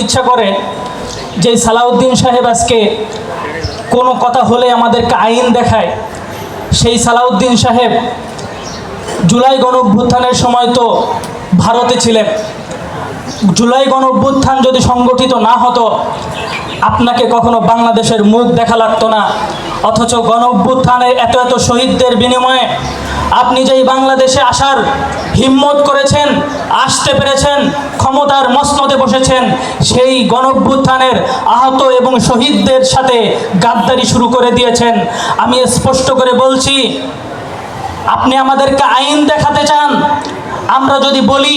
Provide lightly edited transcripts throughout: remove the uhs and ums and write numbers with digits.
ইচ্ছা করে যে সালাউদ্দিন সাহেব আজকে কোনো কথা হলে আমাদেরকে আইন দেখায়। সেই সালাউদ্দিন সাহেব জুলাই গণঅভ্যুত্থানের সময় তো ভারতে ছিলেন। জুলাই গণঅভ্যুত্থান যদি সংগঠিত না হতো আপনাকে কখনো বাংলাদেশের মুখ দেখা লাগতো না। অথচ গণঅভ্যুত্থানে এত এত শহীদদের বিনিময়ে আপনি যেই বাংলাদেশে আসার হিম্মত করেছেন, আসতে পেরেছেন, ক্ষমতার মসনদে বসেছেন, সেই গণঅভ্যুত্থানের আহত এবং শহীদদের সাথে গাদ্দারি শুরু করে দিয়েছেন। আমি স্পষ্ট করে বলছি, আপনি আমাদেরকে আইন দেখাতে চান। আমরা যদি বলি,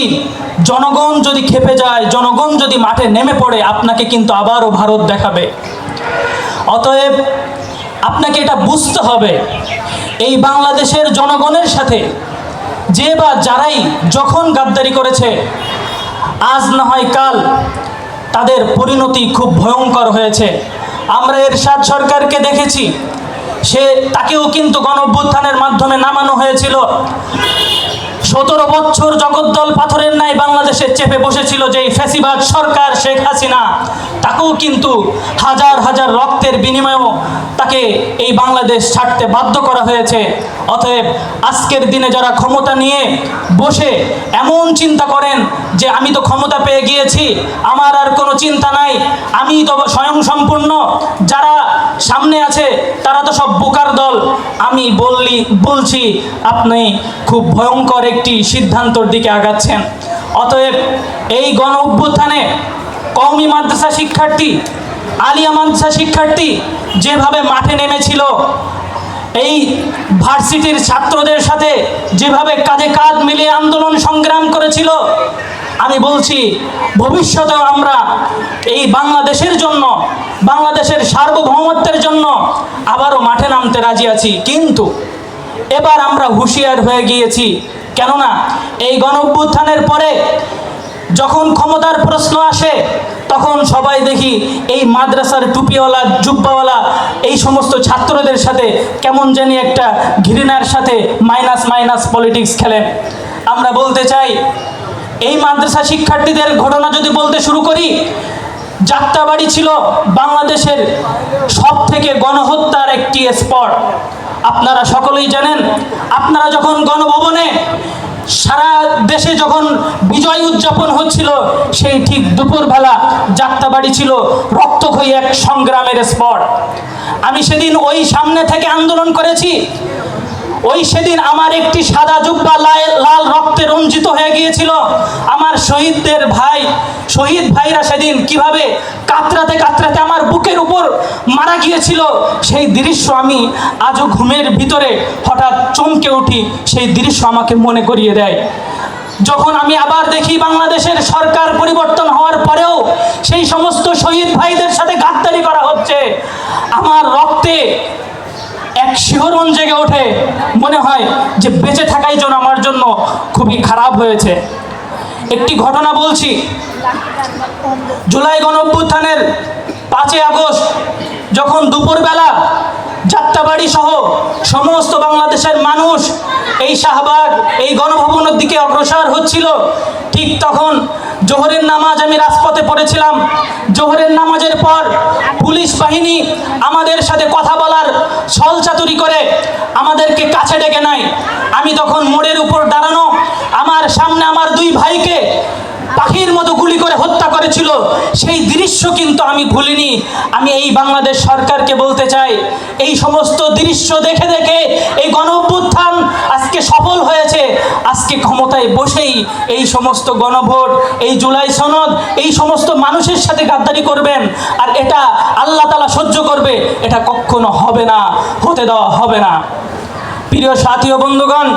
জনগণ যদি খেপে যায়, জনগণ যদি মাঠে নেমে পড়ে, আপনাকে কিন্তু আবারও ভারত দেখাবে। অতএব আপনাকে এটা বুঝতে হবে, এই বাংলাদেশের জনগণের সাথে যে বা যারাই যখন গাদ্দারি করেছে, আজ না হয় কাল তাদের পরিণতি খুব ভয়ঙ্কর হয়েছে। আমরা এরশাদ সরকারকে দেখেছি, তাকেও কিন্তু গণঅভ্যুত্থানের মাধ্যমে নামানো হয়েছিল। 17 বছর জগদ্দল পাথরের ন্যায় বাংলাদেশে চেপে বসেছিল যেই ফ্যাসিবাদ সরকার শেখ হাসিনা, তাকেও কিন্তু হাজার হাজার রক্তের বিনিময়েও তাকে এই বাংলাদেশ ছাড়তে বাধ্য করা হয়েছে। অতএব আজকের দিনে যারা ক্ষমতা নিয়ে বসে এমন চিন্তা করেন যে আমি তো ক্ষমতা পেয়ে গিয়েছি, আমার আর কোনো চিন্তা নাই, আমি তো স্বয়ংসম্পূর্ণ, যারা সামনে আছে তারা তো সব বোকার দল, আমি বলছি আপনি খুব ভয়ঙ্কর একটি সিদ্ধান্তর দিকে আগাচ্ছেন। অতএব এই গণ অভ্যুত্থানে কওমি মাদ্রাসা শিক্ষার্থী, আলিয়া মাদ্রাসা শিক্ষার্থী যেভাবে মাঠে নেমেছিল, এই ভার্সিটির ছাত্রদের সাথে যেভাবে কাঁধে কাঁধ মিলিয়ে আন্দোলন সংগ্রাম করেছিল, আমি বলছি ভবিষ্যতেও আমরা এই বাংলাদেশের জন্য, বাংলাদেশের সার্বভৌমত্বের জন্য আবারও মাঠে নামতে রাজি আছি। কিন্তু এবার আমরা হুঁশিয়ার হয়ে গিয়েছি, কেননা এই গণঅভ্যুত্থানের পরে যখন ক্ষমতার প্রশ্ন আসে তখন সবাই দেখি এই মাদ্রাসার টুপিওয়ালা, জুব্বাওয়ালা এই সমস্ত ছাত্রদের সাথে কেমন জানি একটা ঘৃণার সাথে মাইনাস মাইনাস পলিটিক্স খেলেন। আমরা বলতে চাই, এই মাদ্রাসা শিক্ষার্থীদের ঘটনা যদি বলতে শুরু করি, যাত্রাবাড়ি ছিল বাংলাদেশের সবথেকে গণহত্যার একটি স্পট। আপনারা সকলেই জানেন, আপনারা যখন গণভবনে সারা দেশে যখন বিজয় উদযাপন হচ্ছিল, সেই ঠিক দুপুরবেলা যাত্রাবাড়ি ছিল রক্তক্ষয়ী এক সংগ্রামের স্পট। আমি সেদিন ওই সামনে থেকে আন্দোলন করেছি। সেদিন আমার একটি সাদা জুব্বা লাল রক্তে রঞ্জিত হয়ে গিয়েছিল। আমার শহীদ ভাইরা সেদিন কিভাবে কাতরাতে কাতরাতে আমার বুকের উপর মারা গিয়েছিল, সেই দৃশ্য আমি আজও ঘুমের ভিতরে হঠাৎ চমকে উঠি, সেই দৃশ্য আমাকে মনে করিয়ে দেয়। যখন আমি আবার দেখি বাংলাদেশের সরকার পরিবর্তন হওয়ার পরেও সেই সমস্ত শহীদ ভাইদের সাথে গাদ্দারি করা হচ্ছে, আমার রক্তে এক শিহরণ জেগে ওঠে। মনে হয় যে বেঁচে থাকাই যেন আমার জন্য খুবই খারাপ হয়েছে। একটি ঘটনা বলছি, জুলাই গণঅভ্যুত্থানের 5 আগস্ট যখন দুপুরবেলা যাত্রাবাড়ি সহ সমস্ত বাংলাদেশের মানুষ এই শাহবাগ, এই গণভবনের দিকে অগ্রসর হচ্ছিল, ঠিক তখন জোহরের নামাজ আমি রাজপথে পড়েছিলাম। জোহরের নামাজের পর পুলিশ বাহিনী আমাদের সাথে কথা বলার ছলচাতুরি করে আমাদেরকে কাছে ডেকে নেয়। আমি তখন মোড়ের উপর দাঁড়ানো, আমার সামনে আমার 2 ভাইকে পাখির মতো গুলি করে হত্যা করেছিল, সেই দৃশ্য কিন্তু আমি ভুলিনি। আমি এই বাংলাদেশ সরকারকে বলতে চাই, এই সমস্ত দৃশ্য দেখে দেখে এই গণঅভ্যুত্থান আজকে সফল হয়েছে। আজকে ক্ষমতায় বসেই এই সমস্ত গণভোট, এই জুলাই সনদ, এই সমস্ত মানুষের সাথে গাদ্দারি করবেন, আর এটা আল্লাহ তাআলা সহ্য করবে? এটা কখনো হবে না, হতে দেওয়া হবে না। প্রিয় সাথী ও বন্ধুগণ,